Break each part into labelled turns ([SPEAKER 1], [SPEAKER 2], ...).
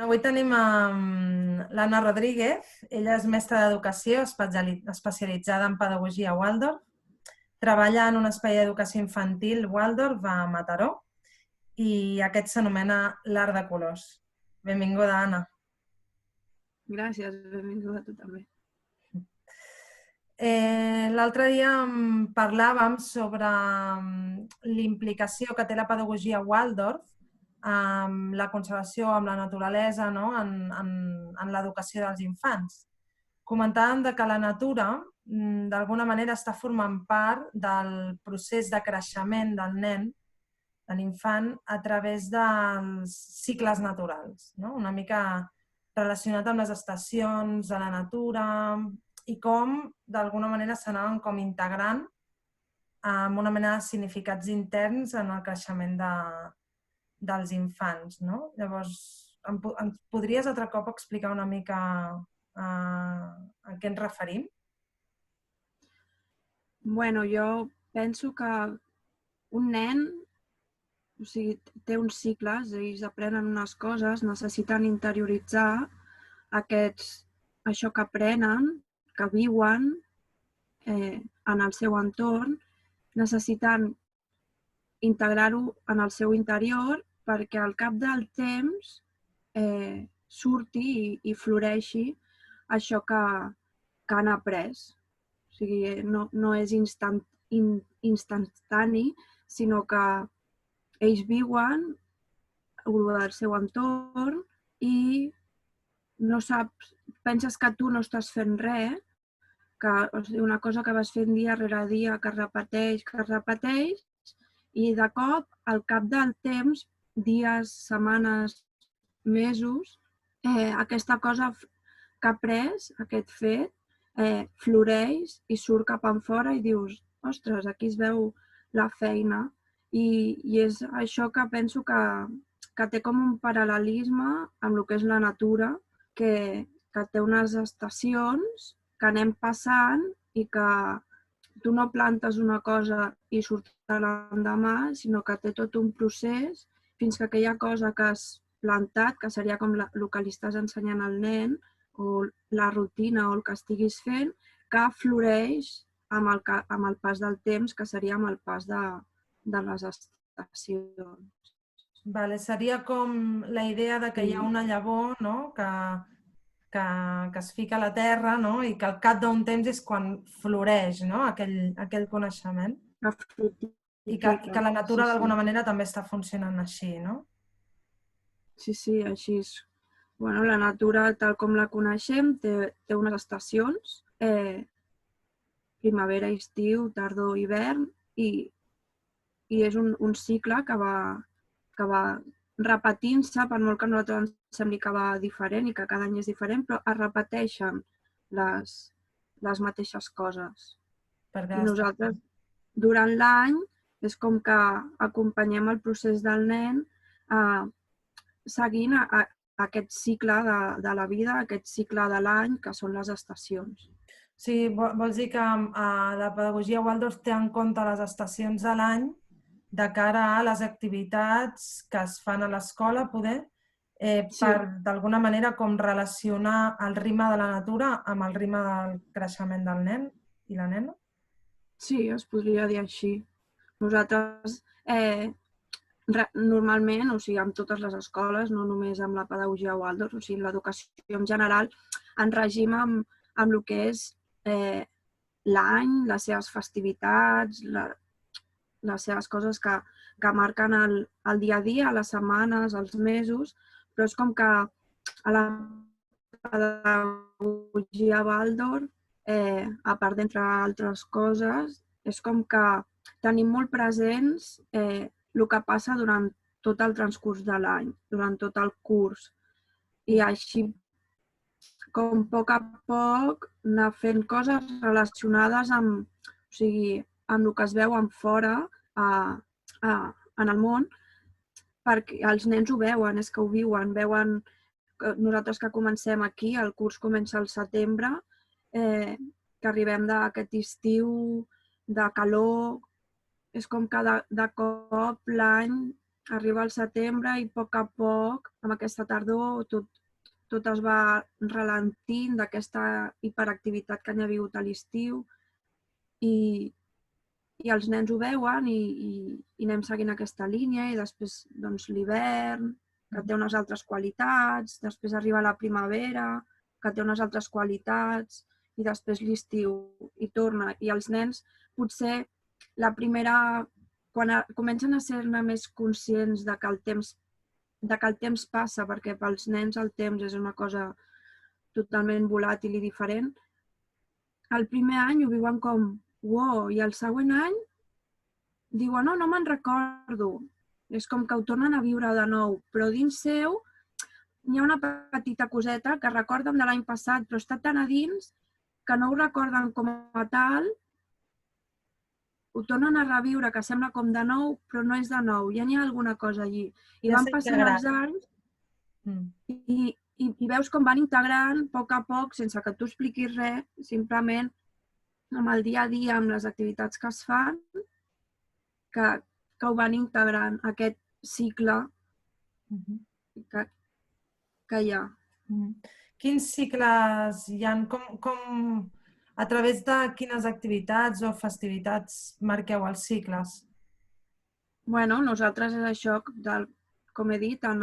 [SPEAKER 1] Avui tenim l'Anna Rodríguez. Ella és mestra d'educació especialitzada en pedagogia Waldorf. Treballa en un espai d'educació infantil Waldorf a Mataró i aquest s'anomena l'Art de Colors. Benvinguda, Anna.
[SPEAKER 2] Gràcies, benvinguda a tu també.
[SPEAKER 1] L'altre dia parlàvem sobre l'implicació que té la pedagogia Waldorf amb la conservació, amb la naturalesa, en l'educació dels infants. Comentàvem que la natura, d'alguna manera, està formant part del procés de creixement del nen, de l'infant, a través dels cicles naturals, una mica relacionat amb les estacions de la natura i com, d'alguna manera, s'anaven com integrant amb una mena de significats interns en el creixement dels infants. Llavors, ens podries altre cop explicar una mica a què ens referim?
[SPEAKER 2] Bueno, jo penso que un nen té uns cicles, ells aprenen unes coses, necessiten interioritzar això que aprenen, que viuen en el seu entorn, necessiten integrar-ho en el seu interior perquè al cap del temps surti i floreixi això que han après. O sigui, no és instantani, sinó que ells viuen el seu entorn i no saps, penses que tu no estàs fent res, una cosa que vas fent dia rere dia, que es repeteix, i de cop, al cap del temps, dies, setmanes, mesos, aquesta cosa que has après, aquest fet, floreix i surt cap enfora i dius, ostres, aquí es veu la feina. I és això que penso que té com un paral·lelisme amb el que és la natura, que té unes estacions que anem passant i que tu no plantes una cosa i surt l'endemà, sinó que té tot un procés fins que aquella cosa que has plantat, que seria com el que li estàs ensenyant al nen, o la rutina o el que estiguis fent, que floreix amb el pas del temps, que seria amb el pas de les estacions.
[SPEAKER 1] Seria com la idea que hi ha una llavor que es fica a la terra i que al cap d'un temps és quan floreix aquell coneixement. I que la natura d'alguna manera també està funcionant així, no?
[SPEAKER 2] Sí, així és. La natura, tal com la coneixem, té unes estacions, primavera, estiu, tardor, hivern, i és un cicle que va repetint-se, per molt que a nosaltres ens sembli que va diferent i que cada any és diferent, però es repeteixen les mateixes coses. I nosaltres, durant l'any, és com que acompanyem el procés del nen seguint aquest cicle de la vida, aquest cicle de l'any, que són les estacions.
[SPEAKER 1] Sí, vols dir que la pedagogia Waldorf té en compte les estacions de l'any de cara a les activitats que es fan a l'escola, poder, per d'alguna manera com relacionar el ritme de la natura amb el ritme del creixement del nen i la nena?
[SPEAKER 2] Sí, es podria dir així. Nosaltres normalment, o sigui, amb totes les escoles, no només amb la pedagogia Waldorf, o sigui, l'educació en general, ens regim amb el que és l'any, les seves festivitats, les seves coses que marquen el dia a dia, les setmanes, els mesos, però és com que a la pedagogia Waldorf, a part d'entre altres coses, és com que tenim molt presents el que passa durant tot el transcurs de l'any, durant tot el curs. I així com a poc anar fent coses relacionades amb, o sigui, amb el que es veu en fora en el món, perquè els nens ho veuen, és que ho viuen, veuen nosaltres que comencem aquí, el curs comença al setembre, que arribem d'aquest estiu de calor, és com que de cop l'any arriba al setembre i a poc, amb aquesta tardor, tot es va ralentint d'aquesta hiperactivitat que n'hi ha hagut a l'estiu i els nens ho veuen i anem seguint aquesta línia i després doncs, l'hivern, que té unes altres qualitats, després arriba la primavera, que té unes altres qualitats i després l'estiu i torna. I els nens potser la primera, quan comencen a ser-ne més conscients de que el temps passa, perquè pels nens el temps és una cosa totalment volàtil i diferent, el primer any ho viuen com wow, i el següent any diuen no me'n recordo. És com que ho tornen a viure de nou, però dins seu hi ha una petita coseta que recorden de l'any passat, però està tan a dins que no ho recorden com a tal, ho tornen a reviure, que sembla com de nou, però no és de nou, ja n'hi ha alguna cosa allí. I van passant els anys i veus com van integrant a poc, sense que tu expliquis res, simplement amb el dia a dia, amb les activitats que es fan, que ho van integrant, aquest cicle que hi ha.
[SPEAKER 1] Quins cicles hi ha? A través de quines activitats o festivitats marqueu els cicles?
[SPEAKER 2] Bueno, nosaltres és això, com he dit, en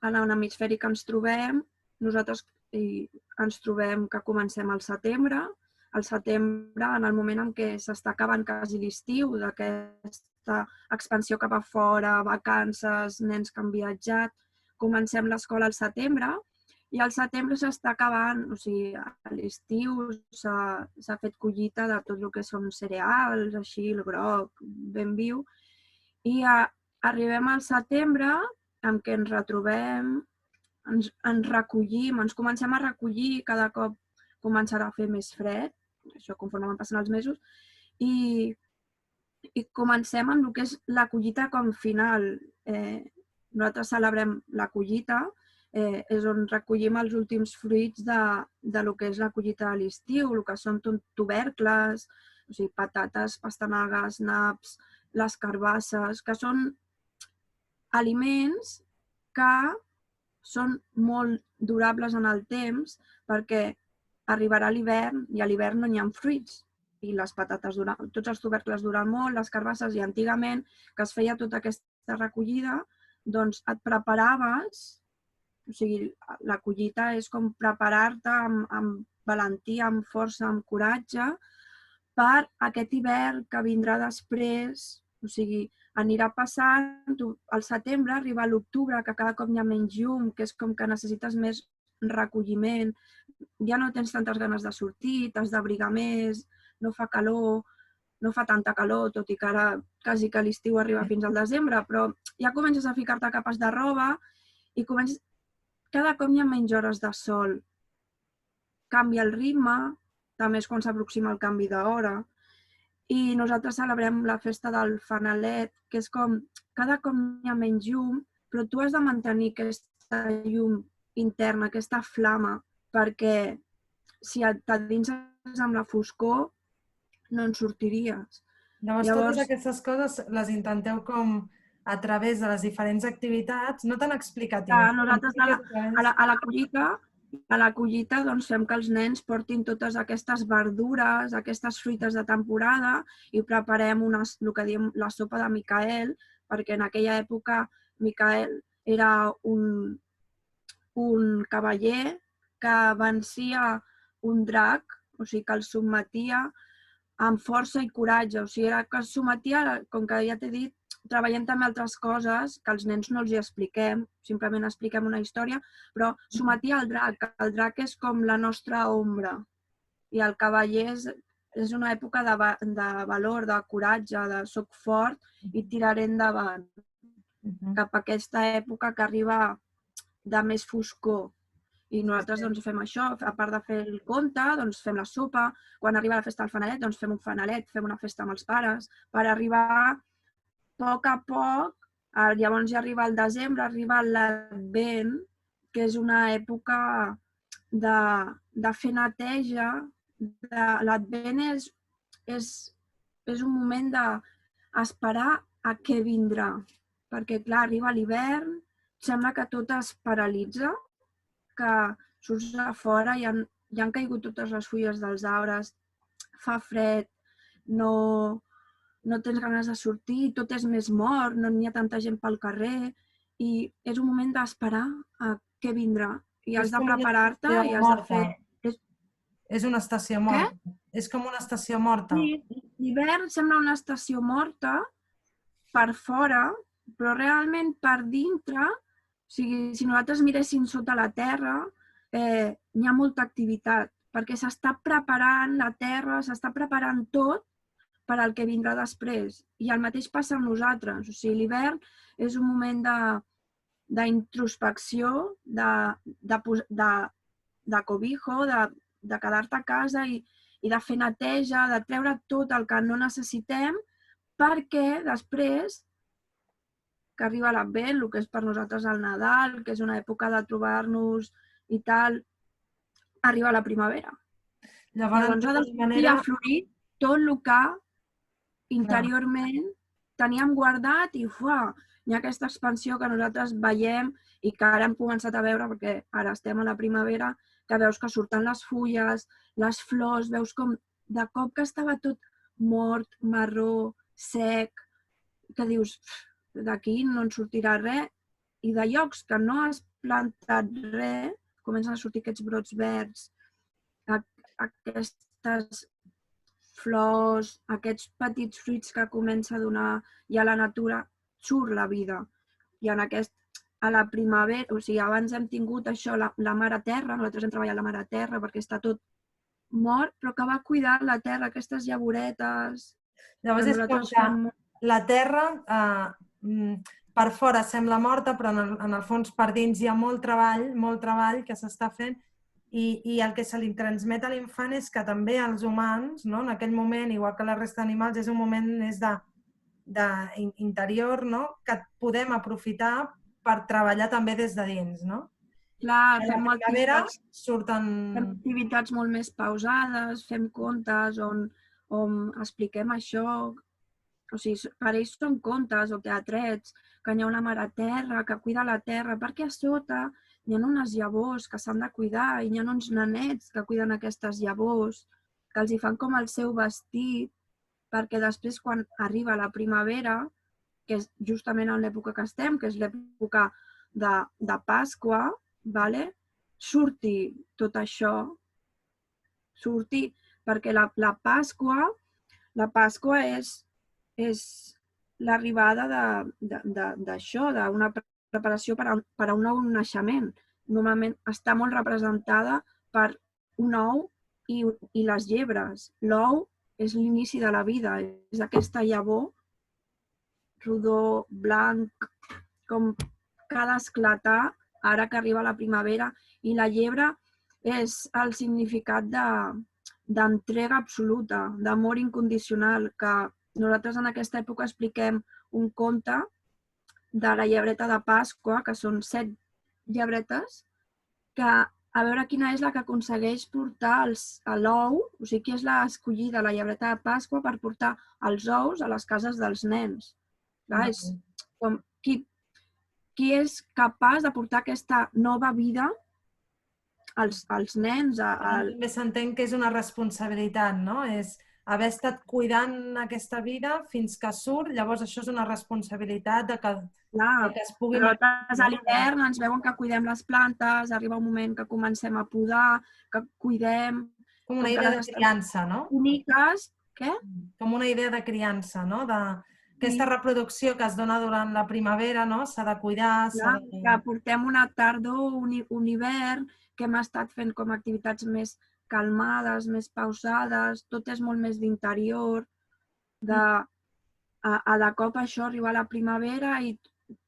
[SPEAKER 2] l'hemisferi que ens trobem, nosaltres ens trobem que comencem al setembre, en el moment en què s'està acabant quasi l'estiu, d'aquesta expansió cap a fora, vacances, nens que han viatjat, comencem l'escola al setembre i al setembre s'està acabant, o sigui, a l'estiu s'ha fet collita de tot el que són cereals, així, el groc, ben viu, i arribem al setembre en què ens retrobem, ens recollim, ens comencem a recollir, cada cop començarà a fer més fred, això conforme van passant els mesos, i comencem amb el que és la collita com final. Nosaltres celebrem la collita, és on recollim els últims fruits de lo que és la collita de l'estiu, el que són tubercles, o sigui, patates, pastanagues, naps, les carbasses, que són aliments que són molt durables en el temps perquè arribarà l'hivern i a l'hivern no hi ha fruits i les patates duren, tots els tubercles duren molt, les carbasses, i antigament que es feia tota aquesta recollida, doncs et preparaves, o sigui, la collita és com preparar-te amb valentia, amb força, amb coratge per aquest hivern que vindrà després, o sigui, anirà passant, al setembre arriba a l'octubre, que cada cop hi ha menys llum, que és com que necessites més recolliment, ja no tens tantes ganes de sortir, t'has d'abrigar més, no fa calor, no fa tanta calor, tot i que ara quasi que l'estiu arriba fins al desembre, però ja comences a ficar-te capes de roba i cada cop hi ha menys hores de sol. Canvia el ritme, també és quan s'aproxima el canvi d'hora, i nosaltres celebrem la festa del fanalet, que és com cada cop hi ha menys llum, però tu has de mantenir aquesta llum interna, aquesta flama, perquè si t'endinses amb la foscor no en sortiries.
[SPEAKER 1] Llavors, totes aquestes coses les intenteu com a través de les diferents activitats, no tan explicatives.
[SPEAKER 2] Nosaltres a la collita doncs, fem que els nens portin totes aquestes verdures, aquestes fruites de temporada i preparem el que diem la sopa de Micael, perquè en aquella època Micael era un cavaller que vencia un drac, o sigui que el sotmetia amb força i coratge, o sigui que el sotmetia, com que ja t'he dit, treballem també altres coses que als nens no els hi expliquem, simplement expliquem una història, però sotmetia el drac és com la nostra ombra i el cavaller és una època de valor, de coratge, de soc fort i tiraré endavant, cap a aquesta època que arriba de més foscor. I nosaltres doncs, fem això, a part de fer el conte, doncs fem la sopa. Quan arriba la festa del fanalet, doncs fem un fanalet, fem una festa amb els pares, per arribar a poc, llavors ja arriba el desembre, arriba l'Advent, que és una època de fer neteja. L'Advent és un moment d'esperar a què vindrà, perquè clar, arriba l'hivern, sembla que tot es paralitza, que surts a fora i han caigut totes les fulles dels arbres, fa fred, no tens ganes de sortir, tot és més mort, no n'hi ha tanta gent pel carrer i és un moment d'esperar a què vindrà i has de preparar-te i has de fer...
[SPEAKER 1] És una estació morta. És com una estació morta.
[SPEAKER 2] Sí, l'hivern sembla una estació morta per fora, però realment per dintre, o sigui, si nosaltres miréssim sota la terra, hi ha molta activitat, perquè s'està preparant la terra, s'està preparant tot per al que vindrà després. I el mateix passa amb nosaltres. O sigui, l'hivern és un moment d'introspecció, de cobijo, de quedar-te a casa i de fer neteja, de treure tot el que no necessitem, perquè després que arriba l'Advent, el que és per nosaltres el Nadal, que és una època de trobar-nos i tal, arriba la primavera. Llavors ha de sortir a florir tot el que interiorment teníem guardat i hi ha aquesta expansió que nosaltres veiem i que ara hem començat a veure, perquè ara estem a la primavera, que veus que surten les fulles, les flors, veus com de cop que estava tot mort, marró, sec, que dius, d'aquí no en sortirà res, i de llocs que no has plantat res, comencen a sortir aquests brots verds, aquestes flors, aquests petits fruits que comença a donar i a la natura surt la vida. I a la primavera, o sigui, abans hem tingut això, la mare terra, nosaltres hem treballat la mare terra perquè està tot mort, però que va cuidar la terra, aquestes llavoretes...
[SPEAKER 1] Llavors és com que la terra per fora sembla morta, però en el fons per dins hi ha molt treball que s'està fent i el que se li transmet a l'infant és que també els humans, no, en aquell moment, igual que la resta d'animals, és un moment interior, no, que podem aprofitar per treballar també des de dins, no?
[SPEAKER 2] Clar, fem activitats molt més pausades, fem contes on expliquem això. O sigui, per ells són contes o teatrets, que hi ha una mare terra que cuida la terra, perquè a sota hi ha unes llavors que s'han de cuidar i hi ha uns nenets que cuiden aquestes llavors, que els hi fan com el seu vestit, perquè després quan arriba la primavera, que és justament en l'època que estem, que és l'època de Pasqua, surti tot això, perquè la Pasqua és l'arribada d'això, d'una preparació per a un nou naixement. Normalment està molt representada per un ou i les llebres. L'ou és l'inici de la vida, és aquesta llavor rodó, blanc, com que ha d'esclatar ara que arriba la primavera. I la llebre és el significat d'entrega absoluta, d'amor incondicional, que nosaltres en aquesta època expliquem un conte de la llebreta de Pasqua, que són 7 llebretes, que a veure quina és la que aconsegueix portar l'ou, o sigui, qui és l'escollida, la llebreta de Pasqua, per portar els ous a les cases dels nens. És com qui és capaç de portar aquesta nova vida als nens.
[SPEAKER 1] També s'entén que és una responsabilitat, no? És haver estat cuidant aquesta vida fins que surt, llavors això és una responsabilitat de que es pugui...
[SPEAKER 2] Nosaltres a l'hivern ens veuen que cuidem les plantes, arriba un moment que comencem a podar, que cuidem...
[SPEAKER 1] Com una idea de criança, no?
[SPEAKER 2] Boniques, què?
[SPEAKER 1] Com una idea de criança, no? Aquesta reproducció que es dona durant la primavera, no? S'ha de cuidar...
[SPEAKER 2] Que portem una tardor, un hivern, que hem estat fent com activitats més calmades, més pausades, tot és molt més d'interior, de cop això arriba a la primavera i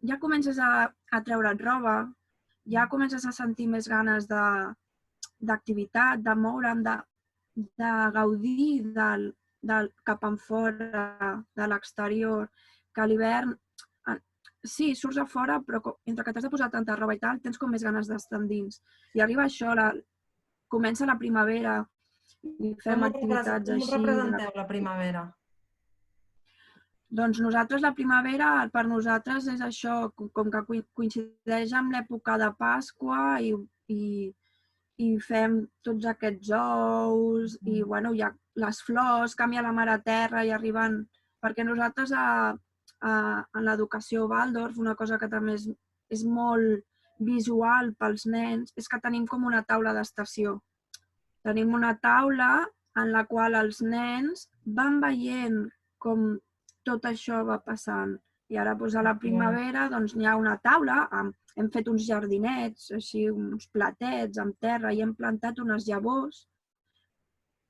[SPEAKER 2] ja comences a treure't roba, ja comences a sentir més ganes d'activitat, de moure'm, de gaudir del cap enfora, de l'exterior, que a l'hivern, sí, surts a fora, però entre que t'has de posar tanta roba i tal, tens com més ganes d'estar endins. I arriba això, comença la primavera i fem activitats
[SPEAKER 1] Com
[SPEAKER 2] així.
[SPEAKER 1] representeu la primavera?
[SPEAKER 2] Doncs nosaltres la primavera, per nosaltres és això, com que coincideix amb l'època de Pasqua i fem tots aquests ous i bueno, hi ha les flors, canvia la mar a terra i arriben... Perquè nosaltres en l'educació Waldorf una cosa que també és molt visual pels nens és que tenim com una taula d'estació. Tenim una taula en la qual els nens van veient com tot això va passant. I ara doncs, a la primavera doncs, hi ha una taula, hem fet uns jardinets, així, uns platets amb terra i hem plantat unes llavors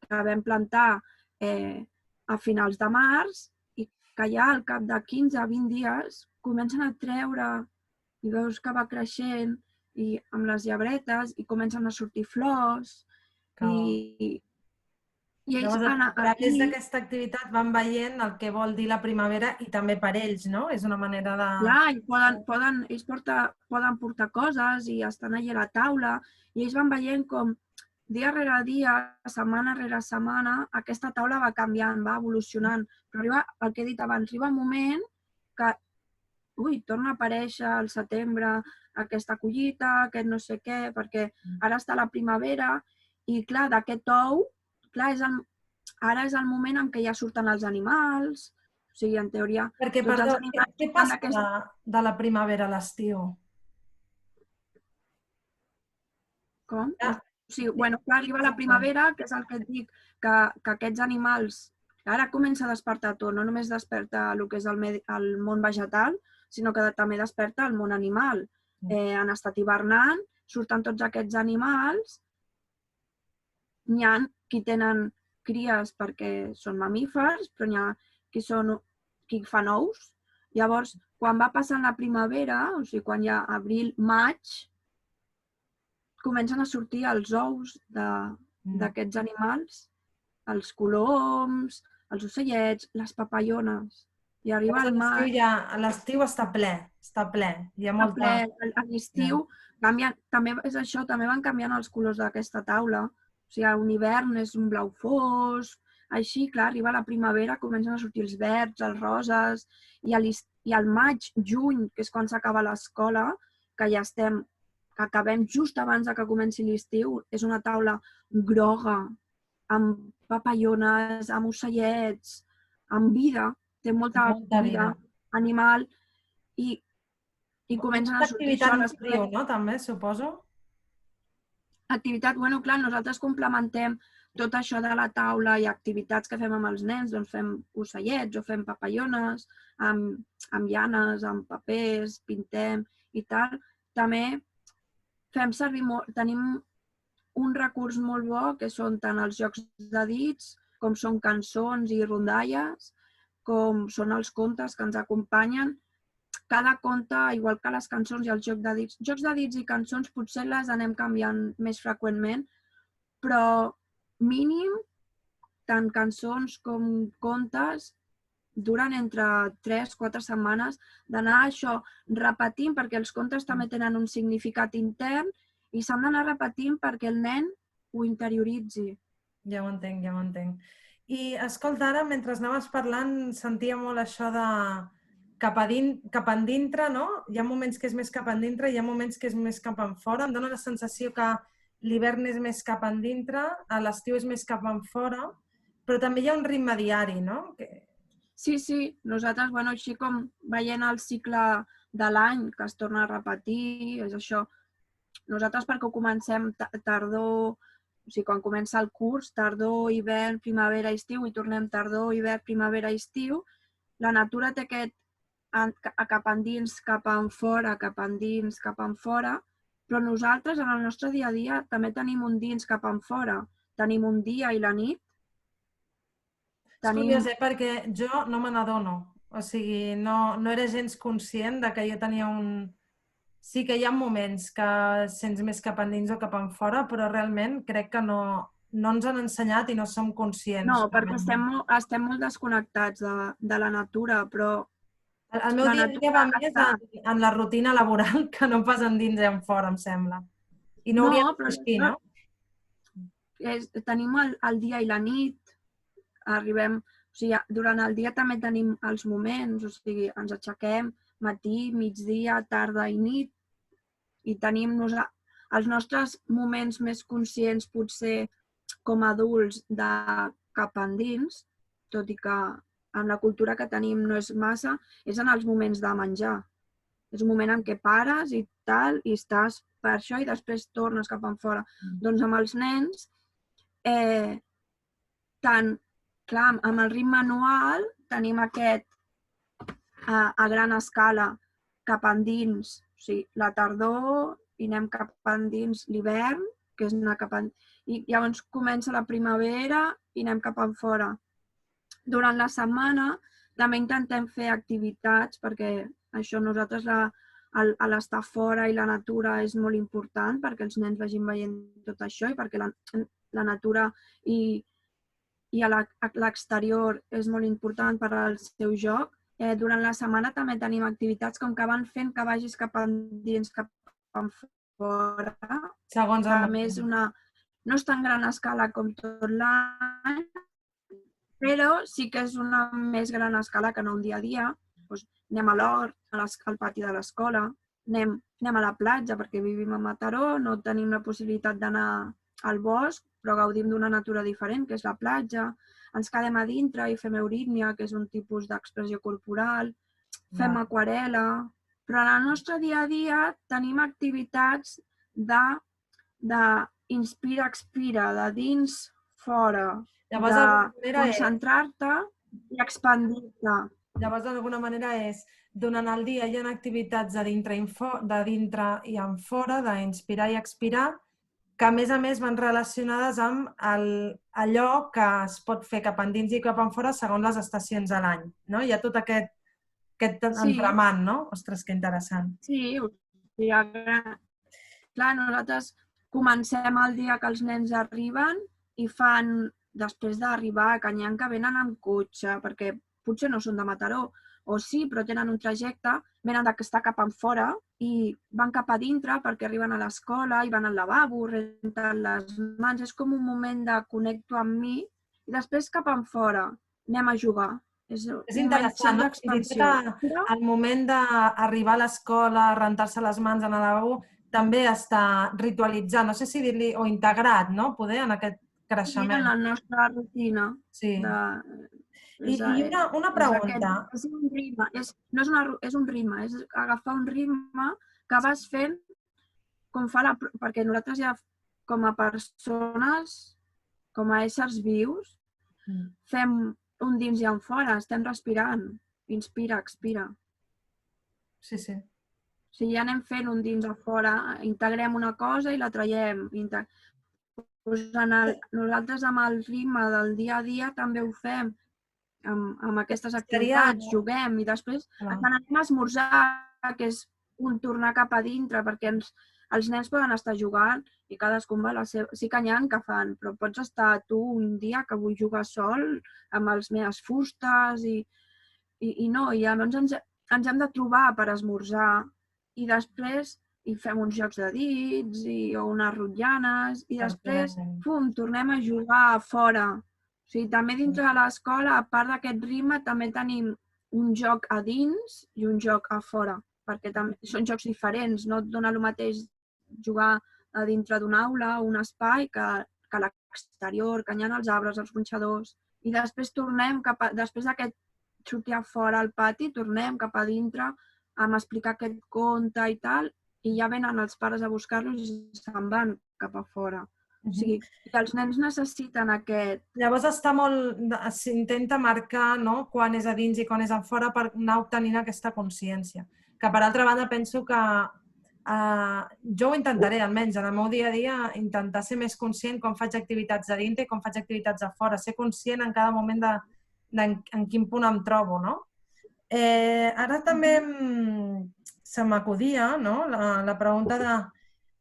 [SPEAKER 2] que vam plantar a finals de març i que ja al cap de 15 a 20 dies comencen a treure i veus que va creixent i amb les llebretes i comencen a sortir flors i ells
[SPEAKER 1] a través
[SPEAKER 2] aquí...
[SPEAKER 1] d'aquesta activitat van veient el que vol dir la primavera i també per ells, no? És una manera de...
[SPEAKER 2] Clar, ells poden portar coses i estan allà a la taula i ells van veient com dia rere dia, setmana rere setmana, aquesta taula va canviant, va evolucionant. Però arriba, el que he dit abans, arriba un moment que torna a aparèixer al setembre aquesta collita, aquest no sé què, perquè ara està la primavera i, clar, d'aquest ou, clar, ara és el moment en què ja surten els animals, o sigui, en teoria...
[SPEAKER 1] Perquè, perdó, què passa de la primavera a l'estiu?
[SPEAKER 2] Com? O sigui, bueno, clar, arriba la primavera, que és el que et dic, que aquests animals... Ara comença a despertar tot, no només desperta el que és el món vegetal, sinó que també desperta el món animal. Han estat hivernant, surten tots aquests animals, n'hi ha qui tenen cries perquè són mamífers, però n'hi ha qui fan ous. Llavors, quan va passant la primavera, o sigui, quan hi ha abril, maig, comencen a sortir els ous d'aquests animals, els coloms, els ocellets, les papallones. I arriba el maig...
[SPEAKER 1] L'estiu està ple. Hi ha molta...
[SPEAKER 2] A l'estiu també és això, també van canviant els colors d'aquesta taula. O sigui, un hivern és un blau fosc, així, clar, arriba la primavera, comencen a sortir els verds, els roses, i al maig, juny, que és quan s'acaba l'escola, que ja acabem just abans que comenci l'estiu, és una taula groga, amb papallones, amb ocellets, amb vida, té molta vida animal, i comencen a sortir
[SPEAKER 1] això. Activitat l'estiu, no? També, suposo?
[SPEAKER 2] Activitat, bueno, clar, nosaltres complementem tot això de la taula i activitats que fem amb els nens, doncs fem ocellets o fem papallones, amb llanes, amb papers, pintem i tal. També fem servir tenim un recurs molt bo que són tant els jocs de dits, com són cançons i rondalles, com són els contes que ens acompanyen. Cada conte, igual que les cançons i els jocs de dits i cançons potser les anem canviant més freqüentment, però mínim, tant cançons com contes, duren entre 3-4 setmanes d'anar això repetint, perquè els contes també tenen un significat intern i s'han d'anar repetint perquè el nen ho interioritzi.
[SPEAKER 1] Ja ho entenc. I escolta, ara, mentre anaves parlant, sentia molt això de cap endintre, no? Hi ha moments que és més cap endintre i hi ha moments que és més cap enfora. Em dóna la sensació que l'hivern és més cap endintre, a l'estiu és més cap enfora, però també hi ha un ritme diari, no?
[SPEAKER 2] Sí, nosaltres, bueno, així com veient el cicle de l'any que es torna a repetir, és això. Nosaltres perquè ho comencem tardor, o sigui, quan comença el curs, tardor, hivern, primavera, estiu, i tornem tardor, hivern, primavera, estiu, la natura té aquest cap endins, cap enfora, cap endins, cap enfora, però nosaltres en el nostre dia a dia també tenim un dins cap enfora. Tenim un dia i la nit.
[SPEAKER 1] És curiós, perquè jo no me n'adono. O sigui, no era gens conscient de que jo tenia un sí que hi ha moments que sents més cap endins o cap enfora, però realment crec que no ens han ensenyat i no som conscients.
[SPEAKER 2] No, perquè estem molt desconnectats de la natura, però
[SPEAKER 1] El meu
[SPEAKER 2] la
[SPEAKER 1] dia a dia va
[SPEAKER 2] natura
[SPEAKER 1] més
[SPEAKER 2] està...
[SPEAKER 1] en la rutina laboral que no pas endins i enfora, em sembla. I no
[SPEAKER 2] No,
[SPEAKER 1] hauria de
[SPEAKER 2] però
[SPEAKER 1] ser així, no?
[SPEAKER 2] tenim el dia i la nit, arribem... O sigui, durant el dia també tenim els moments, o sigui, ens aixequem matí, migdia, tarda i nit, i tenim els nostres moments més conscients, potser com a adults, de cap endins, tot i que amb la cultura que tenim no és massa, és en els moments de menjar. És un moment en què pares i tal, i estàs per això i després tornes cap enfora. Doncs amb els nens, tant, clar, amb el ritme anual tenim aquest a gran escala cap endins, o sigui, la tardor i anem cap endins l'hivern, que és anar cap endins, i llavors comença la primavera i anem cap enfora. Durant la setmana també intentem fer activitats perquè això nosaltres a l'estar fora i la natura és molt important perquè els nens vagin veient tot això i perquè la natura i a l'exterior és molt important per al seu joc. Durant la setmana també tenim activitats com que van fent que vagis cap endins, cap enfora.
[SPEAKER 1] Segons el
[SPEAKER 2] A més, no és tan gran escala com tot l'any, però sí que és una més gran escala que no un dia a dia. Doncs anem a l'hort, al pati de l'escola, anem a la platja perquè vivim a Mataró, no tenim la possibilitat d'anar al bosc, però gaudim d'una natura diferent, que és la platja. Ens quedem a dintre i fem euríthmia, que és un tipus d'expressió corporal, fem aquarel·la, però en el nostre dia a dia tenim activitats d'inspira-expira, de dins fora, de concentrar-te i expandir-te.
[SPEAKER 1] Llavors, d'alguna manera és, durant el dia hi ha activitats de dintre i enfora, d'inspirar i expirar, que a més van relacionades amb allò que es pot fer cap endins i cap enfora segons les estacions de l'any. No? Hi ha tot aquest entramant, no? Ostres, que interessant.
[SPEAKER 2] Sí, clar, nosaltres comencem el dia que els nens arriben i fan, després d'arribar, que n'hi ha que venen amb cotxe, perquè potser no són de Mataró, o sí, però tenen un trajecte, venen d'estar cap enfora i van cap a dintre perquè arriben a l'escola i van al lavabo, renten les mans. És com un moment de connecto amb mi i després cap enfora anem a jugar.
[SPEAKER 1] És interessant, no? Fins i tot el moment d'arribar a l'escola, rentar-se les mans en el lavabo, també està ritualitzat, no sé si dir-li, o integrat, no? Poder en aquest creixement.
[SPEAKER 2] Sí, en la nostra rutina.
[SPEAKER 1] Sí. I una pregunta.
[SPEAKER 2] És un ritme, és un ritme, és agafar un ritme que vas fent com perquè nosaltres ja com a persones, com a éssers vius, fem un dins i en fora, estem respirant, inspira, expira.
[SPEAKER 1] Sí, sí.
[SPEAKER 2] O sigui, ja anem fent un dins a fora, integrem una cosa i la traiem. Nosaltres amb el ritme del dia a dia també ho fem, amb aquestes activitats, juguem i després ens anem a esmorzar, que és un tornar cap a dintre, perquè els nens poden estar jugant i cadascun va a la seva... Sí que n'hi ha que fan, però pots estar tu un dia que vull jugar sol amb les meves fustes i no, i llavors ens hem de trobar per esmorzar i després hi fem uns jocs de dits o unes rotllanes i després, tornem a jugar a fora. O sigui, també dintre de l'escola, a part d'aquest ritme, també tenim un joc a dins i un joc a fora, perquè són jocs diferents. No et dona el mateix jugar a dintre d'una aula o un espai que a l'exterior, que hi ha els arbres, els gronxadors. I després després d'aquest sortir a fora al pati, tornem cap a dintre a explicar aquest conte i tal, i ja venen els pares a buscar-los i se'n van cap a fora. O sigui, que els nens necessiten aquest...
[SPEAKER 1] Llavors s'intenta marcar quan és a dins i quan és a fora per anar obtenint aquesta consciència. Que per altra banda penso que jo ho intentaré, almenys en el meu dia a dia, intentar ser més conscient quan faig activitats de dintre i quan faig activitats a fora. Ser conscient en cada moment en quin punt em trobo, no? Ara també se m'acudia, no? La pregunta de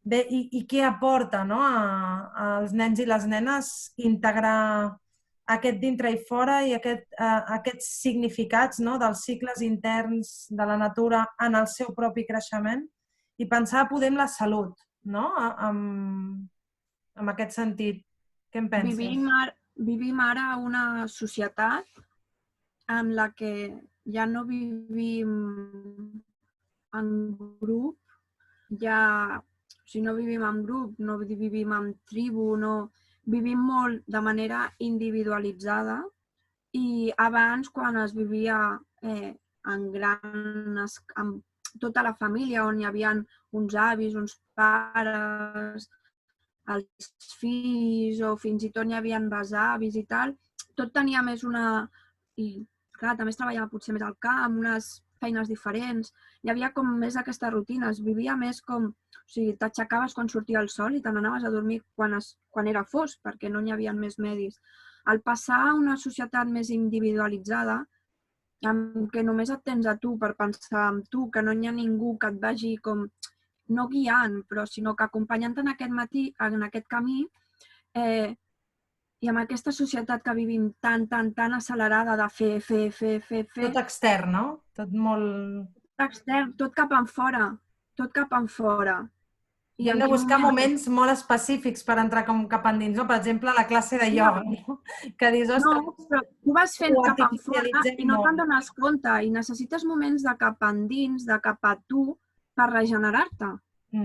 [SPEAKER 1] bé, i què aporta, no? als nens i les nenes integrar aquest dintre i fora i aquests significats, no? dels cicles interns de la natura en el seu propi creixement i pensar poder en la salut, no? En aquest sentit. Què en penses?
[SPEAKER 2] Vivim ara una societat en la que ja no vivim en grup, no vivim en grup, no vivim en tribu, no, vivim molt de manera individualitzada i abans quan es vivia amb tota la família on hi havia uns avis, uns pares, els fills o fins i tot n'hi havia besavis i tal, tot tenia més I clar, també es treballava potser més al camp, unes feines diferents, hi havia com més aquesta rutina, es vivia més com... O sigui, t'aixecaves quan sortia el sol i te n'anaves a dormir quan era fosc, perquè no n'hi havia més medis. Al passar a una societat més individualitzada, en què només et tens a tu per pensar en tu, que no hi ha ningú que et vagi com, no guiant, però sinó que acompanyant en aquest camí, i amb aquesta societat que vivim tan accelerada de fer...
[SPEAKER 1] Tot extern, no? Tot molt...
[SPEAKER 2] Extern, tot cap enfora.
[SPEAKER 1] I hem de buscar moments molt específics per entrar cap endins, no? Per exemple, la classe de ioga, no? Que dius, ostres...
[SPEAKER 2] No, però tu vas fent cap enfora i no te'n dones compte i necessites moments de cap endins, de cap a tu, per regenerar-te. O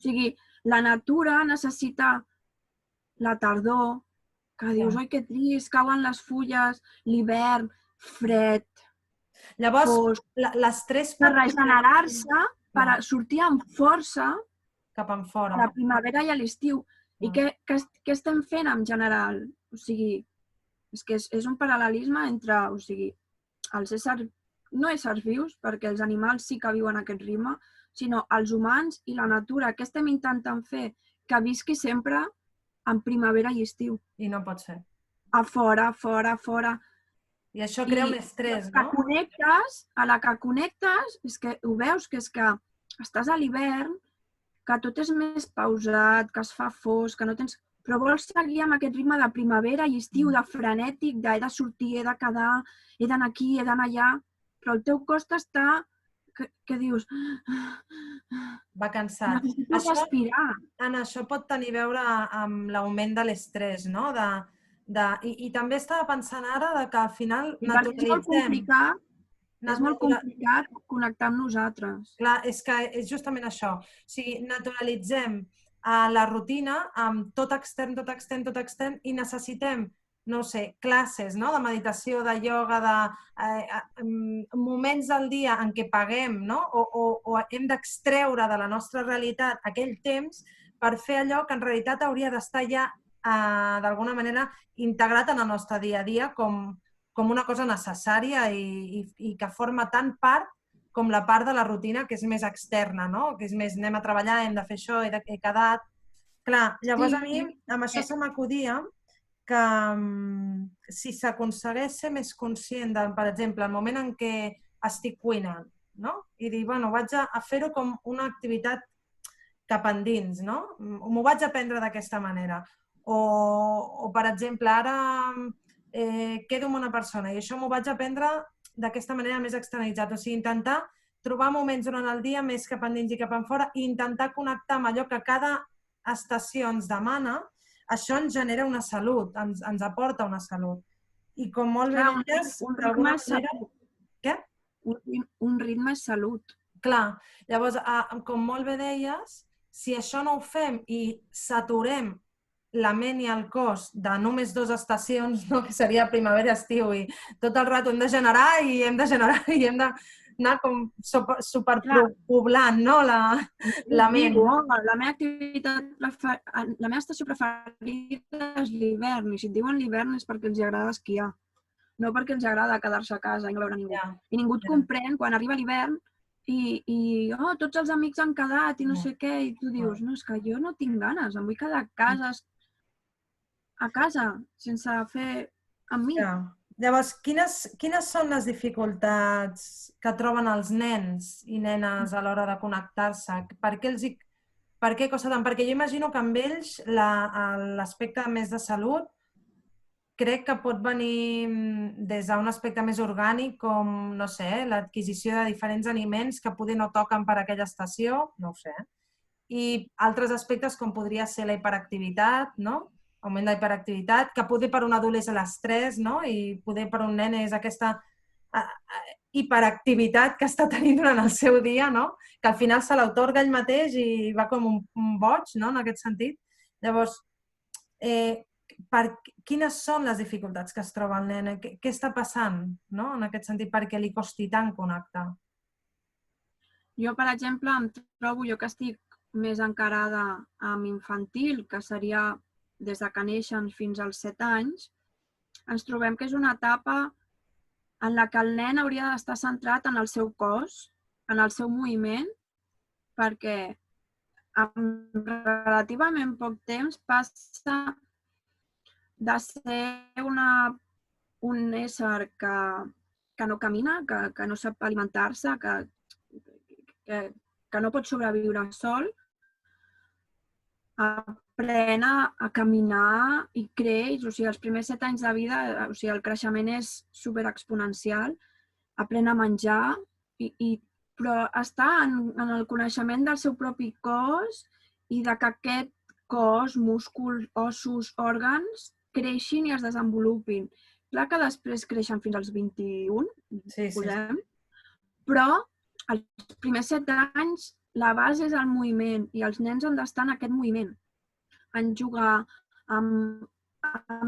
[SPEAKER 2] sigui, la natura necessita la tardor, que dius, oi, que trist, cauen les fulles, l'hivern, fred,
[SPEAKER 1] llavors, l'estrès...
[SPEAKER 2] Per regenerar-se, per sortir amb força
[SPEAKER 1] cap enfora.
[SPEAKER 2] a la primavera i a l'estiu. I què estem fent en general? O sigui, és que és un paral·lelisme entre, o sigui, els no éssers vius, perquè els animals sí que viuen aquest ritme, sinó els humans i la natura. Què estem intentant fer? Que visqui sempre en primavera i estiu.
[SPEAKER 1] I no pot ser.
[SPEAKER 2] A fora.
[SPEAKER 1] I això crea un estrès, no?
[SPEAKER 2] A la que connectes, és que ho veus, que és que estàs a l'hivern, que tot és més pausat, que es fa fosc, que no tens... Però vols seguir amb aquest ritme de primavera i estiu, de frenètic, de he de sortir, he de quedar, he d'anar aquí, he d'anar allà, però el teu cos està... que dius...
[SPEAKER 1] Va cansat.
[SPEAKER 2] Necessites respirar.
[SPEAKER 1] Anna, això pot tenir a veure amb l'augment de l'estrès, no? I també estava pensant ara que al final naturalitzem...
[SPEAKER 2] És molt complicat connectar amb nosaltres.
[SPEAKER 1] Clar, és que és justament això. O sigui, naturalitzem la rutina amb tot extern i necessitem, no ho sé, classes, no? De meditació, de ioga, de moments del dia en què paguem, no? O hem d'extreure de la nostra realitat aquell temps per fer allò que en realitat hauria d'estar ja d'alguna manera integrat en el nostre dia a dia com una cosa necessària i que forma tant part com la part de la rutina que és més externa, no? Que és més, anem a treballar, hem de fer això, he quedat... Clar, llavors a mi amb això se m'acudia que si s'aconsegueix ser més conscient de, per exemple, el moment en què estic cuinant, no? I dir, bueno, vaig a fer-ho com una activitat cap endins, no? M'ho vaig aprendre d'aquesta manera. O, per exemple, ara... quedo amb una persona i això m'ho vaig aprendre d'aquesta manera més externalitzat. O sigui, intentar trobar moments durant el dia més cap endins i cap enfora i intentar connectar amb allò que cada estació ens demana, això ens genera una salut, ens aporta una salut. I com molt bé deies, d'alguna manera... Què?
[SPEAKER 2] Un ritme és salut.
[SPEAKER 1] Clar, llavors, com molt bé deies, si això no ho fem i saturem la ment i el cos de només 2 estacions, no? Que seria primavera-estiu, i tot el rato hem de generar i hem d'anar com superpoblant, no? La ment.
[SPEAKER 2] La meva estació preferida és l'hivern, i si et diuen l'hivern és perquè els agrada esquiar, no perquè els agrada quedar-se a casa i no veure ningú. I ningú et comprèn quan arriba l'hivern i tots els amics han quedat i no sé què, i tu dius, no, és que jo no tinc ganes, em vull quedar a casa sense fer amb mi.
[SPEAKER 1] Llavors, quines són les dificultats que troben els nens i nenes a l'hora de connectar-se? Per què costa tant? Perquè jo imagino que amb ells l'aspecte més de salut crec que pot venir des d'un aspecte més orgànic com, no sé, l'adquisició de diferents aliments que poder no toquen per aquella estació, no ho sé. I altres aspectes com podria ser la hiperactivitat, no? Augment de hiperactivitat, que poder per un adult és l'estrès, no? I poder per un nen és aquesta hiperactivitat que està tenint durant el seu dia, no? Que al final se l'autorga ell mateix i va com un boig, no? En aquest sentit. Llavors, quines són les dificultats que es troba el nen? Què està passant, no? En aquest sentit, perquè li costi tant connectar?
[SPEAKER 2] Jo, per exemple, em trobo, jo que estic més encarada amb infantil, que seria des de que neixen fins als 7 anys, ens trobem que és una etapa en la que el nen hauria d'estar centrat en el seu cos, en el seu moviment, perquè en relativament poc temps passa de ser un ésser que no camina, que no sap alimentar-se, que no pot sobreviure sol, aprèn a caminar i creix, o sigui, els primers 7 anys de vida, o sigui, el creixement és superexponencial, aprèn a menjar, però està en el coneixement del seu propi cos i de que aquest cos, músculs, ossos, òrgans, creixin i es desenvolupin. Clar que després creixen fins als 21, posem, però els primers 7 anys la base és el moviment i els nens han d'estar en aquest moviment, en jugar, en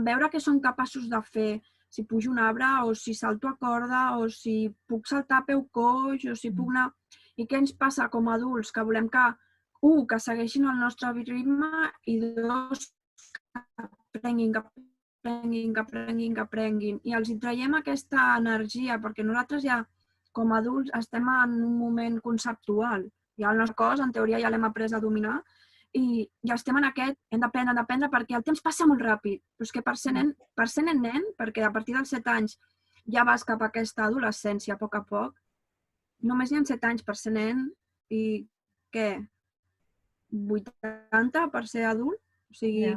[SPEAKER 2] veure què són capaços de fer, si pujo un arbre o si salto a corda o si puc saltar a peu coix o si puc anar... I què ens passa com a adults? Que volem que, que segueixin el nostre ritme i dos, que aprenguin. I els hi traiem aquesta energia, perquè nosaltres ja, com a adults, estem en un moment conceptual. Ja el nostre cos, en teoria, ja l'hem après a dominar i ja estem en aquest, hem d'aprendre perquè el temps passa molt ràpid. Però és que per ser nen, perquè a partir dels 7 anys ja vas cap a aquesta adolescència a poc, només hi ha 7 anys per ser nen i què? 80 per ser adult? O sigui,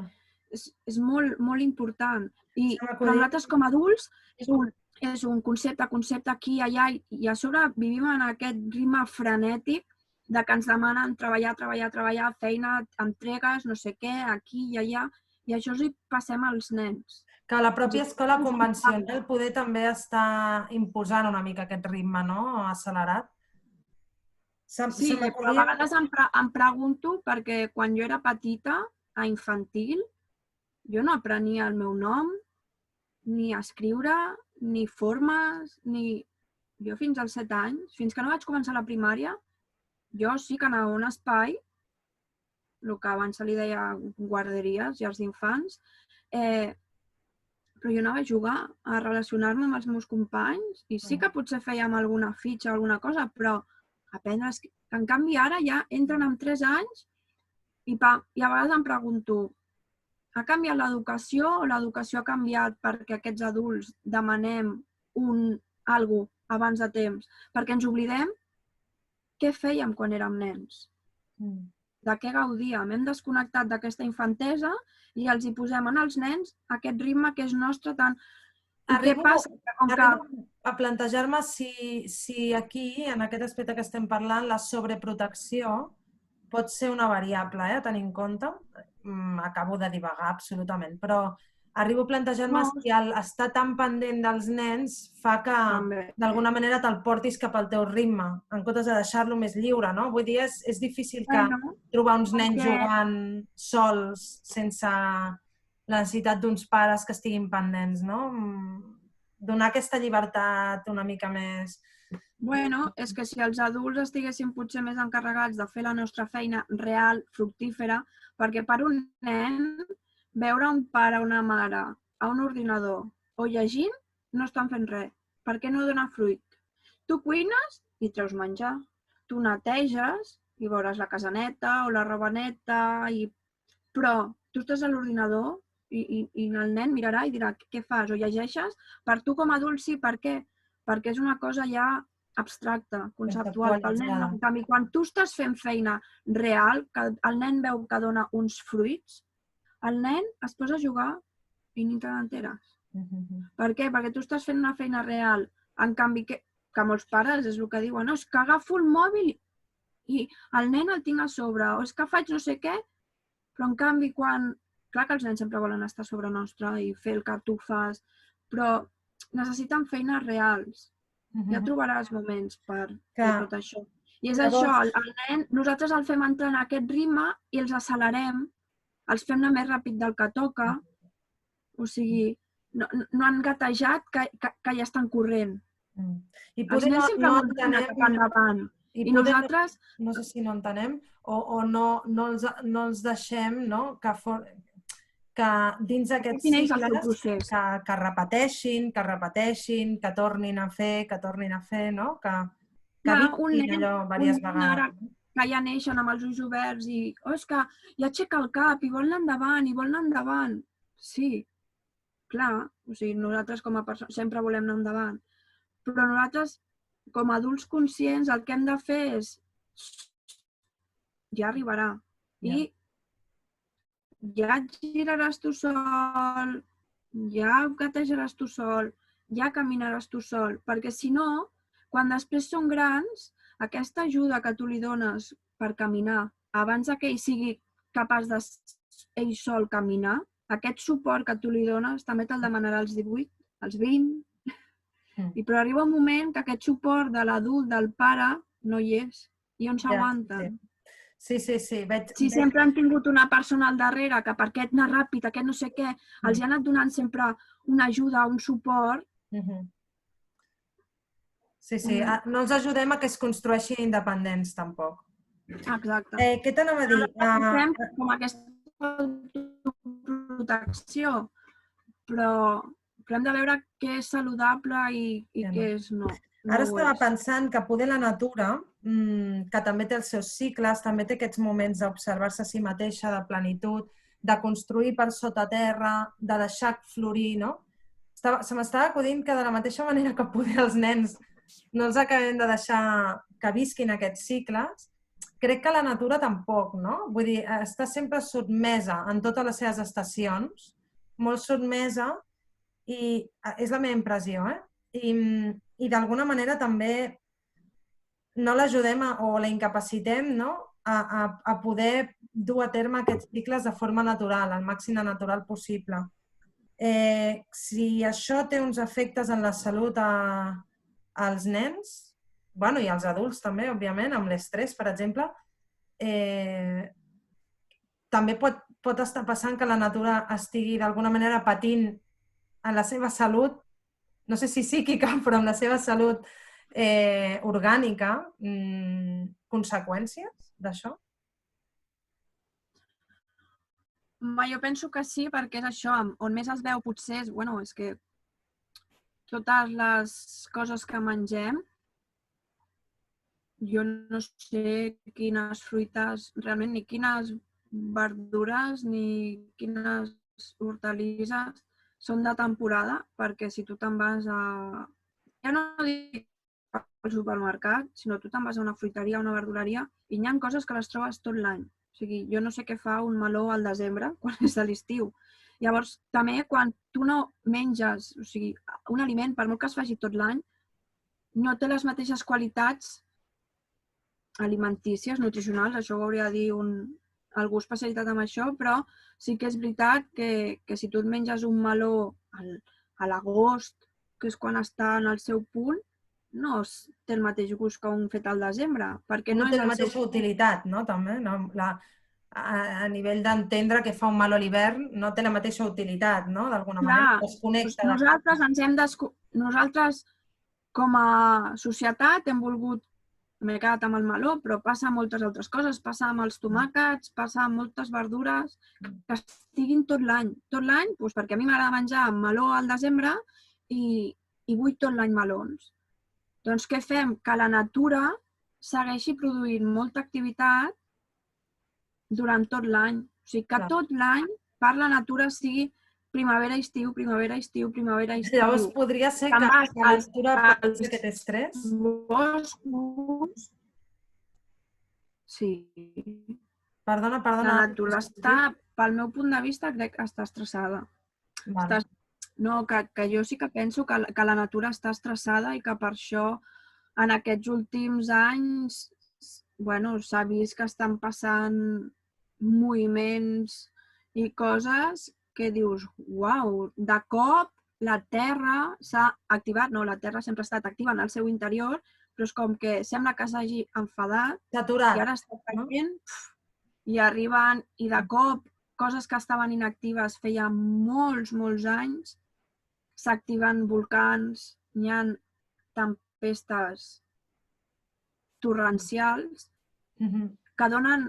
[SPEAKER 2] és molt, molt important. Però nosaltres com a adults és un concepte aquí i allà i a sobre vivim en aquest ritme frenètic de que ens demanen treballar, feina, entregues, no sé què, aquí i allà, i això hi passem als nens.
[SPEAKER 1] Que la pròpia escola convencional poder també està imposant una mica aquest ritme, no? Accelerat.
[SPEAKER 2] Sí, però a vegades em pregunto perquè quan jo era petita, a infantil, jo no aprenia el meu nom, ni a escriure, ni formes, ni... Jo fins als 7 anys, fins que no vaig començar la primària, jo sí que anava a un espai, el que abans se li deia guarderies, llars d'infants, però jo anava a jugar, a relacionar-me amb els meus companys i sí que potser fèiem alguna fitxa o alguna cosa, però aprendre... En canvi, ara ja entren amb 3 anys i a vegades em pregunto, ha canviat l'educació o l'educació ha canviat perquè aquests adults demanem alguna cosa abans de temps? Perquè ens oblidem què fèiem quan érem nens, de què gaudíem. Hem desconnectat d'aquesta infantesa i els hi posem als nens aquest ritme que és nostre tant...
[SPEAKER 1] Arribo a plantejar-me si aquí, en aquest aspecte que estem parlant, la sobreprotecció pot ser una variable a tenir en compte. Acabo de divagar absolutament, però arribo a plantejar-me si estar tan pendent dels nens fa que d'alguna manera te'l portis cap al teu ritme, en comptes de deixar-lo més lliure, no? Vull dir, és difícil trobar uns nens jugant sols sense la necessitat d'uns pares que estiguin pendents, no? Donar aquesta llibertat una mica més...
[SPEAKER 2] Bueno, és que si els adults estiguessin potser més encarregats de fer la nostra feina real, fructífera, perquè per un nen veure un pare o una mare a un ordinador o llegint no estan fent res. Per què no donar fruit? Tu cuines i treus menjar. Tu neteges i veuràs la casa neta o la roba neta, però tu estàs a l'ordinador i el nen mirarà i dirà què fas o llegeixes. Per tu com a adult sí, per què? Perquè és una cosa ja abstracta, conceptual. Pel nen no. En canvi, quan tu estàs fent feina real, que el nen veu que dona uns fruits, el nen es posa a jugar i ni te n'enteres. Per què? Perquè tu estàs fent una feina real. En canvi, que molts pares és el que diuen, no, és que agafo el mòbil i el nen el tinc a sobre, o és que faig no sé què, però en canvi quan... Clar que els nens sempre volen estar sobre nostre i fer el que tu fas, però necessiten feines reals. Ja trobaràs moments per fer tot això. I és això, el nen, nosaltres el fem entrar en aquest ritme i els accelerem, els fem anar més ràpid del que toca, o sigui, no han gatejat que ja estan corrent. Els nens sempre volen anar cap endavant. I nosaltres...
[SPEAKER 1] No sé si no entenem o no els deixem que dins d'aquests cicles que repeteixin, que tornin a fer, no? Que visquin allò diverses vegades.
[SPEAKER 2] Que ja neixen amb els ulls oberts i és que ja aixeca el cap i vol anar endavant, Sí, clar, o sigui, nosaltres com a persones sempre volem anar endavant, però nosaltres com a adults conscients el que hem de fer és ja arribarà i ja et giraràs tu sol, ja gatejaràs tu sol, ja caminaràs tu sol, perquè si no, quan després són grans, aquesta ajuda que tu li dones per caminar, abans que ell sigui capaç de ell sol caminar, aquest suport que tu li dones també te'l demanarà als 18, als 20, però arriba un moment que aquest suport de l'adult, del pare, no hi és, i on s'aguanten.
[SPEAKER 1] Sí.
[SPEAKER 2] Si sempre han tingut una persona al darrere que per aquest anar ràpid, aquest no sé què, els ha anat donant sempre una ajuda, un suport.
[SPEAKER 1] Sí, no els ajudem a que es construeixin independents, tampoc.
[SPEAKER 2] Exacte.
[SPEAKER 1] Què t'anava a dir?
[SPEAKER 2] Fem com aquesta protecció, però hem de veure què és saludable i què és no.
[SPEAKER 1] Ara estava pensant que poder la natura, que també té els seus cicles, també té aquests moments d'observar-se a si mateixa, de plenitud, de construir per sota terra, de deixar florir, no? Se m'estava acudint que de la mateixa manera que poder els nens no els acabem de deixar que visquin aquests cicles, crec que la natura tampoc, no? Vull dir, està sempre sotmesa en totes les seves estacions, molt sotmesa, i és la meva impressió, i d'alguna manera també no l'ajudem o la incapacitem a poder dur a terme aquests cicles de forma natural, el màxim de natural possible. Si això té uns efectes en la salut als nens, i als adults també, òbviament, amb l'estrès, per exemple, també pot estar passant que la natura estigui d'alguna manera patint en la seva salut, no sé si psíquica, però en la seva salut orgànica, conseqüències d'això?
[SPEAKER 2] Jo penso que sí, perquè és això, on més es veu potser és que totes les coses que mengem, jo no sé quines fruites, realment, ni quines verdures, ni quines hortalisses són de temporada, perquè si tu te'n vas a... Ja no dic al supermercat, sinó tu te'n vas a una fruiteria o una verduleria i hi ha coses que les trobes tot l'any. O sigui, jo no sé què fa un meló al desembre, quan és de l'estiu. Llavors, també, quan tu no menges, o sigui, un aliment, per molt que es faci tot l'any, no té les mateixes qualitats alimentícies, nutricionals, això ho hauria de dir algú especialitat en això, però sí que és veritat que si tu et menges un meló a l'agost, que és quan està en el seu punt, no té el mateix gust que un fet al desembre. Perquè
[SPEAKER 1] no té la mateixa utilitat, no? També, a nivell d'entendre què fa un meló a l'hivern, no té la mateixa utilitat, no? D'alguna manera, es connecta.
[SPEAKER 2] Nosaltres, com a societat, hem volgut m'he quedat amb el meló, però passa moltes altres coses. Passa amb els tomàquets, passa amb moltes verdures que estiguin tot l'any. Tot l'any, perquè a mi m'agrada menjar meló al desembre i vull tot l'any melons. Doncs què fem? Que la natura segueixi produint molta activitat durant tot l'any. O sigui, que tot l'any per la natura sigui primavera-estiu, primavera-estiu, primavera-estiu.
[SPEAKER 1] Llavors podria ser
[SPEAKER 2] Te'n
[SPEAKER 1] que
[SPEAKER 2] vas
[SPEAKER 1] la lectura pot
[SPEAKER 2] als
[SPEAKER 1] ser que té estrès?
[SPEAKER 2] boscos. Sí.
[SPEAKER 1] Perdona,
[SPEAKER 2] La
[SPEAKER 1] no t'he
[SPEAKER 2] natura està,
[SPEAKER 1] sentit.
[SPEAKER 2] pel meu punt de vista, crec que està estressada.
[SPEAKER 1] Vale.
[SPEAKER 2] No, que jo sí que penso que la natura està estressada i que per això en aquests últims anys s'ha vist que estan passant moviments i coses que dius, uau, de cop la Terra s'ha activat, no, la Terra sempre ha estat activa en el seu interior, però és com que sembla que s'hagi enfadat i ara està caient i arriben i de cop coses que estaven inactives feia molts, molts anys, s'activen volcans, hi ha tempestes torrencials que donen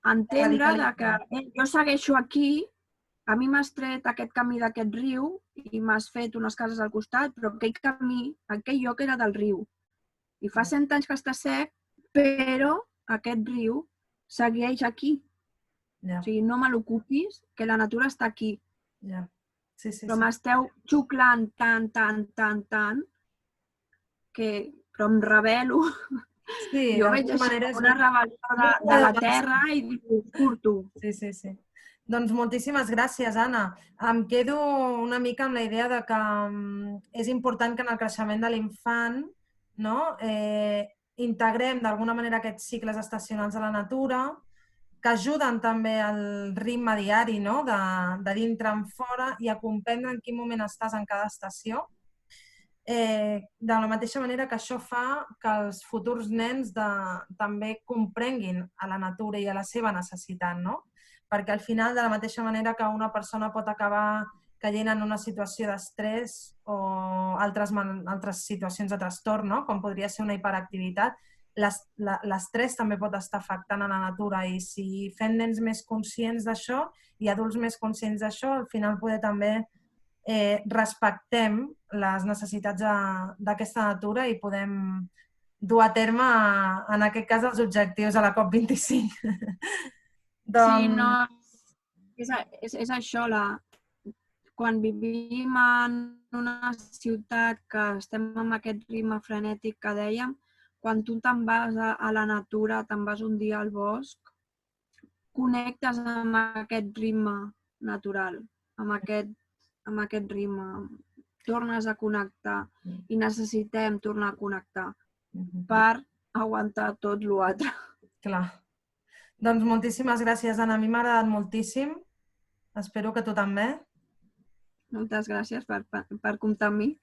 [SPEAKER 2] a entendre que jo segueixo aquí, a mi m'has tret aquest camí d'aquest riu i m'has fet unes cases al costat, però aquell camí, aquell lloc era del riu. I fa 100 anys que està sec, però aquest riu segueix aquí. O sigui, no me l'ocupis, que la natura està aquí. Però m'esteu xuclant tant, que però em rebel·lo. Jo veig això com una rebel·lió de la terra i surto.
[SPEAKER 1] Sí. Doncs moltíssimes gràcies, Anna. Em quedo una mica amb la idea de que és important que en el creixement de l'infant integrem d'alguna manera aquests cicles estacionals de la natura, que ajuden també al ritme diari de dintre en fora i a comprendre en quin moment estàs en cada estació. De la mateixa manera que això fa que els futurs nens també comprenguin a la natura i a la seva necessitat, no? Perquè al final, de la mateixa manera que una persona pot acabar caient en una situació d'estrès o altres situacions de trastorn, com podria ser una hiperactivitat, l'estrès també pot estar afectant a la natura i si fem nens més conscients d'això i adults més conscients d'això, al final poder també respectem les necessitats d'aquesta natura i podem dur a terme, en aquest cas, els objectius de la COP25.
[SPEAKER 2] Sí, no, és això, quan vivim en una ciutat que estem amb aquest ritme frenètic que dèiem, quan tu te'n vas a la natura, te'n vas un dia al bosc, connectes amb aquest ritme natural, amb aquest ritme, tornes a connectar i necessitem tornar a connectar per aguantar tot l'altre.
[SPEAKER 1] Clar. Doncs moltíssimes gràcies, Anna. A mi m'ha agradat moltíssim. Espero que tu també.
[SPEAKER 2] Moltes gràcies per comptar amb mi.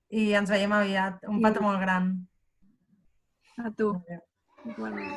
[SPEAKER 1] I ens veiem aviat. Un petó molt gran.
[SPEAKER 2] A tu. Igualment.